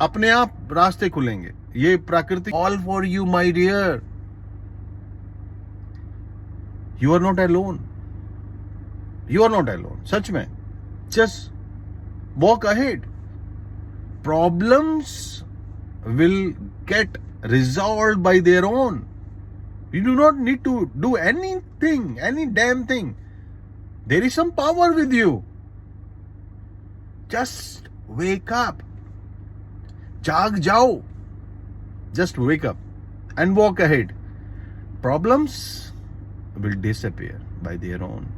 अपने आप रास्ते खुलेंगे। ये प्राकृतिक all for you my dear, you are not alone, you are not alone. सच में, just walk ahead, problems will get resolved by their own. You do not need to do anything, any damn thing. There is some power with you. Just wake up. जाग जाओ. Just wake up and walk ahead. Problems will disappear by their own.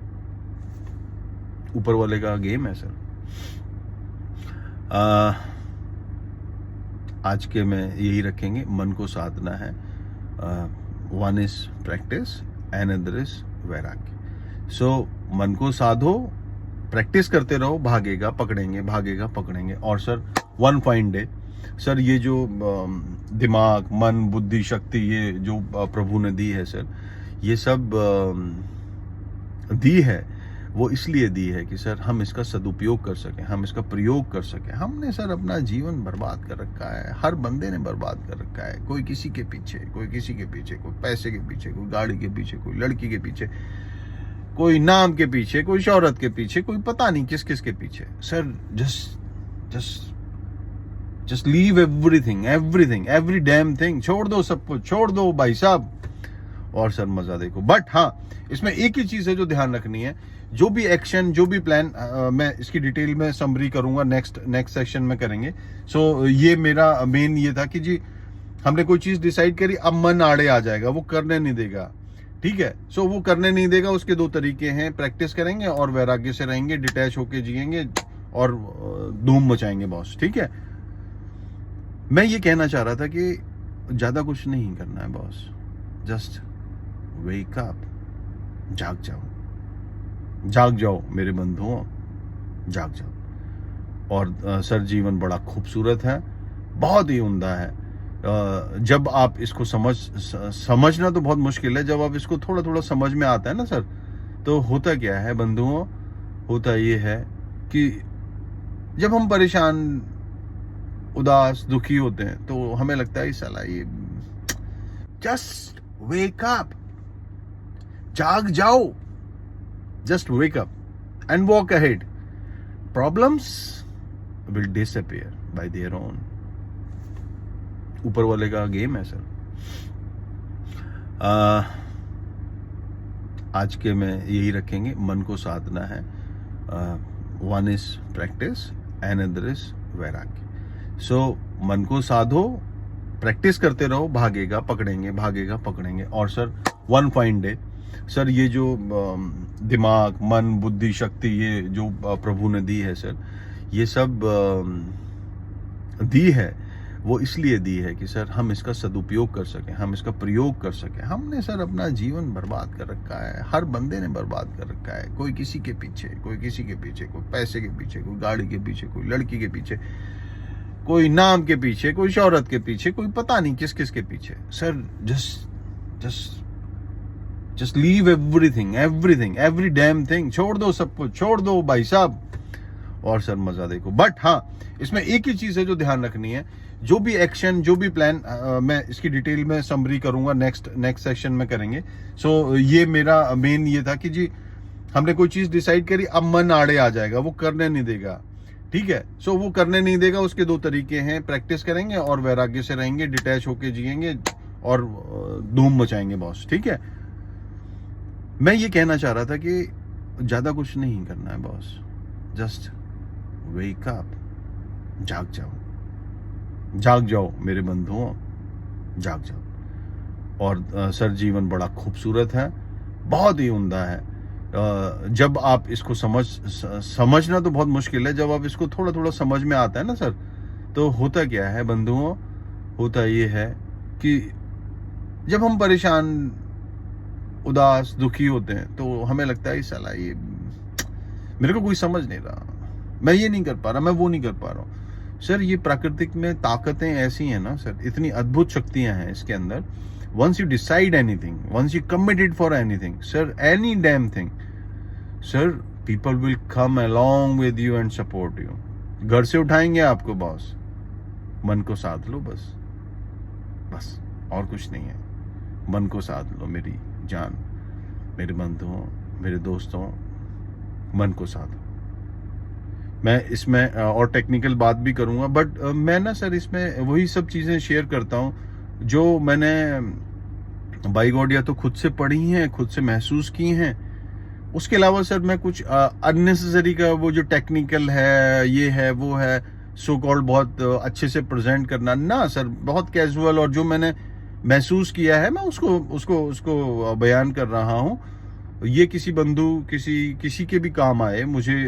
ऊपर वाले का game है sir. आज के में यही रखेंगे, मन को साधना है। One is practice, another is वैराग्य। सो मन को साधो, प्रैक्टिस करते रहो, भागेगा पकड़ेंगे, भागेगा पकड़ेंगे। और sir one fine day, sir ये जो दिमाग, मन, बुद्धि, शक्ति, ये जो प्रभु ने दी है सर, ये सब दी है वो इसलिए दी है कि सर हम इसका सदुपयोग कर सकें, हम इसका प्रयोग कर सकें। हमने सर अपना जीवन बर्बाद कर रखा है, हर बंदे ने बर्बाद कर रखा है। कोई किसी के पीछे, कोई किसी के पीछे, कोई पैसे के पीछे, कोई गाड़ी के पीछे, कोई लड़की के पीछे, कोई नाम के पीछे, कोई शोहरत के पीछे, कोई पता नहीं किस किस के पीछे। Sir just leave everything, everything, every damn thing. छोड़ दो, सब कुछ छोड़ दो भाई साहब, और सर मजा देखो। बट हाँ, इसमें एक ही चीज है जो ध्यान रखनी है, जो भी एक्शन, जो भी प्लान, मैं इसकी डिटेल में समरी करूंगा, नेक्स्ट सेक्शन में करेंगे। सो ये मेरा मेन ये था कि जी हमने कोई चीज डिसाइड करी, अब मन आड़े आ जाएगा, वो करने नहीं देगा। ठीक है, सो वो करने नहीं देगा, उसके दो तरीके हैं, प्रैक्टिस करेंगे और वैराग्य से रहेंगे, डिटैच होके जिएंगे और धूम मचाएंगे बॉस। ठीक है, मैं ये कहना चाह रहा था कि ज्यादा कुछ नहीं करना है बॉस, जस्ट वेक अप, जाग जाओ, जाग जाओ मेरे बंधुओं, जाग जाओ। और सर जीवन बड़ा खूबसूरत है, बहुत ही उम्दा है। जब आप इसको समझना तो बहुत मुश्किल है, जब आप इसको थोड़ा थोड़ा समझ में आता है ना सर, तो होता क्या है बंधुओं, होता ये है कि जब हम परेशान, उदास, दुखी होते हैं तो हमें लगता है साला ये, जस्ट वेक अप, जाग जाओ, just wake up and walk ahead, problems will disappear bye their own. ऊपर वाले का गेम है सर। आज के में यही रखेंगे, मन को साधना है। One is practice, another is वैराग्य। सो मन को साधो, प्रैक्टिस करते रहो, भागेगा पकड़ेंगे, भागेगा पकड़ेंगे। और sir one fine day, sir ये जो दिमाग, मन, बुद्धि, शक्ति, ये जो प्रभु ने दी है सर, ये सब दी है वो इसलिए दी है कि सर हम इसका सदुपयोग कर सकें, हम इसका प्रयोग कर सकें। हमने सर अपना जीवन बर्बाद कर रखा है, हर बंदे ने बर्बाद कर रखा है। कोई किसी के पीछे, कोई किसी के पीछे, कोई पैसे के पीछे, कोई गाड़ी के पीछे, कोई लड़की के पीछे, कोई नाम के पीछे, कोई शोहरत के पीछे, कोई पता नहीं किस किस के पीछे। Sir just leave everything, everything, every damn thing. छोड़ दो, सब कुछ छोड़ दो भाई साहब, और सर मजा देखो। बट हाँ, इसमें एक ही चीज है जो ध्यान रखनी है, जो भी एक्शन, जो भी प्लान, मैं इसकी डिटेल में समरी करूंगा, नेक्स्ट सेक्शन में करेंगे। सो ये मेरा मेन ये था कि जी हमने कोई चीज डिसाइड करी, अब मन आड़े आ जाएगा, वो करने नहीं देगा। ठीक है, सो वो करने नहीं देगा, उसके दो तरीके हैं, प्रैक्टिस करेंगे और वैराग्य से रहेंगे, डिटैच होके जिएंगे और धूम मचाएंगे बॉस। ठीक है, मैं ये कहना चाह रहा था कि ज्यादा कुछ नहीं करना है बॉस, जस्ट वेक अप, जाग जाओ, जाग जाओ मेरे बंधुओं, जाग जाओ। और सर जीवन बड़ा खूबसूरत है, बहुत ही उम्दा है। जब आप इसको समझना तो बहुत मुश्किल है, जब आप इसको थोड़ा थोड़ा समझ में आता है ना सर, तो होता क्या है बंधुओं, होता ये है कि जब हम परेशान, उदास, दुखी होते हैं तो हमें लगता है साला ये, मेरे को कोई समझ नहीं रहा, मैं ये नहीं कर पा रहा, मैं वो नहीं कर पा रहा हूँ। सर ये प्राकृतिक में ताकतें ऐसी हैं ना सर, इतनी अद्भुत शक्तियां हैं इसके अंदर। Once you decide anything, once you committed for anything sir, any damn thing sir, people will come along with you and support you. घर से उठाएंगे आपको बॉस, मन को साध लो, बस बस, और कुछ नहीं है। मन को साध लो मेरी जान, मेरे बंधुओं, मेरे दोस्तों, मन को साधो। मैं इसमें और टेक्निकल बात भी करूंगा, बट मैं ना सर इसमें वही सब चीज़ें शेयर करता हूं जो मैंने बाय गॉड या तो खुद से पढ़ी हैं, खुद से महसूस की हैं। उसके अलावा सर मैं कुछ अननेसेसरी का वो जो टेक्निकल है, ये है, वो है, सो कॉल्ड बहुत अच्छे से प्रेजेंट करना ना सर, बहुत कैजुअल, और जो मैंने महसूस किया है मैं उसको उसको उसको बयान कर रहा हूँ। ये किसी बंधु, किसी के भी काम आए, मुझे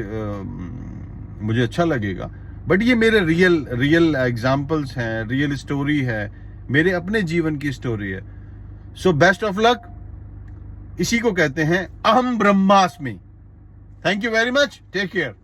अच्छा लगेगा। बट ये मेरे रियल एग्जाम्पल्स हैं, रियल स्टोरी है, मेरे अपने जीवन की स्टोरी है। So best of luck. इसी को कहते हैं अहम ब्रह्मास्मि। Thank you very much, take care.